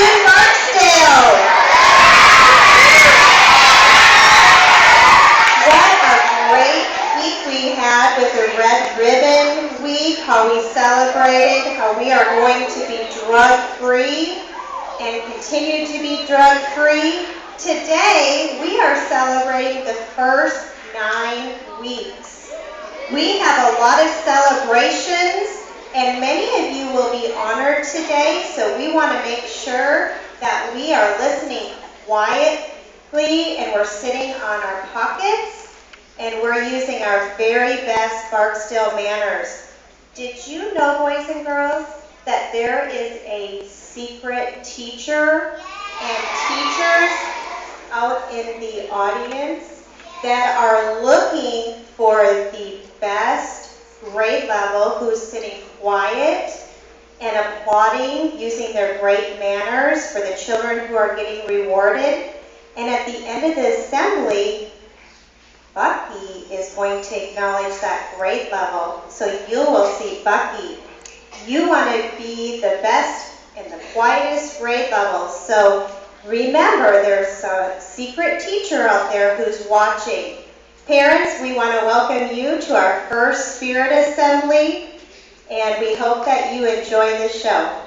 in Barksdale. What a great week we had with the Red Ribbon Week, how we celebrated, how we are going to be drug-free and continue to be drug-free. Today, we are celebrating the first 9 weeks. We have a lot of celebrations, and many of you will be honored today, so we want to make sure that we are listening quietly and we're sitting on our pockets and we're using our very best Barksdale manners. Did you know, boys and girls, that there is a secret teacher and teachers out in the audience that are looking for the best grade level who's sitting quiet and applauding, using their great manners for the children who are getting rewarded. And at the end of the assembly, Bucky is going to acknowledge that grade level. So you will see Bucky. You want to be the best and the quietest grade level. So remember, there's a secret teacher out there who's watching. Parents, we want to welcome you to our first Spirit Assembly, and we hope that you enjoy the show.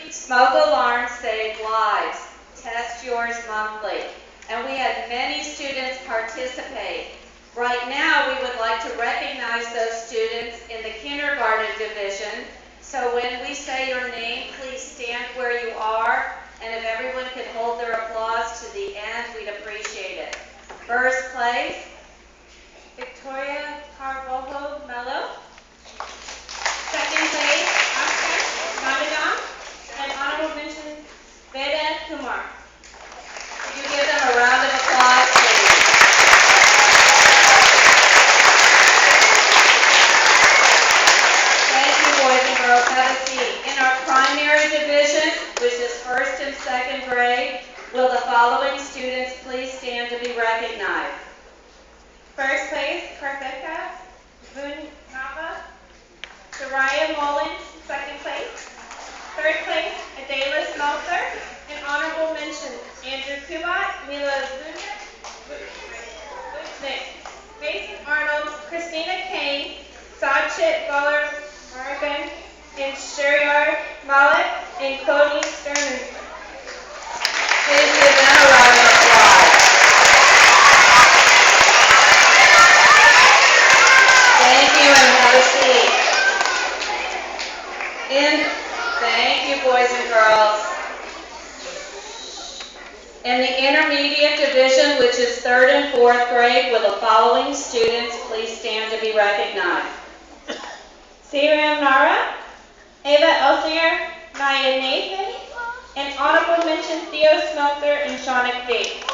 Smoke alarms save lives. Test yours monthly. And we had many students participate. Right now, we would like to recognize those students in the kindergarten division. So when we say your name, please stand where you are. And if everyone could hold their applause to the end, we'd appreciate it. First place, Victoria Carvalho Mello. Second place, Oscar Ramadan. And honorable mention, Veda Kumar. Could you give them a round of applause, please? Thank you, boys and girls. Have a seat. In our primary division, which is first and second grade, will the following students please stand to be recognized? Christina Kane, Sachit Galar Margan, and Shuryar Malik, and Cody Sterner. Please give them a round of applause. Thank you and have a seat. Thank you, boys and girls. In the intermediate division, which is 3rd and 4th grade, will the following students please stand to be recognized? Sayram Nara, Ava Elsinger, Maya Nathan, and honorable mention Theo Smelter and Shauna Faith.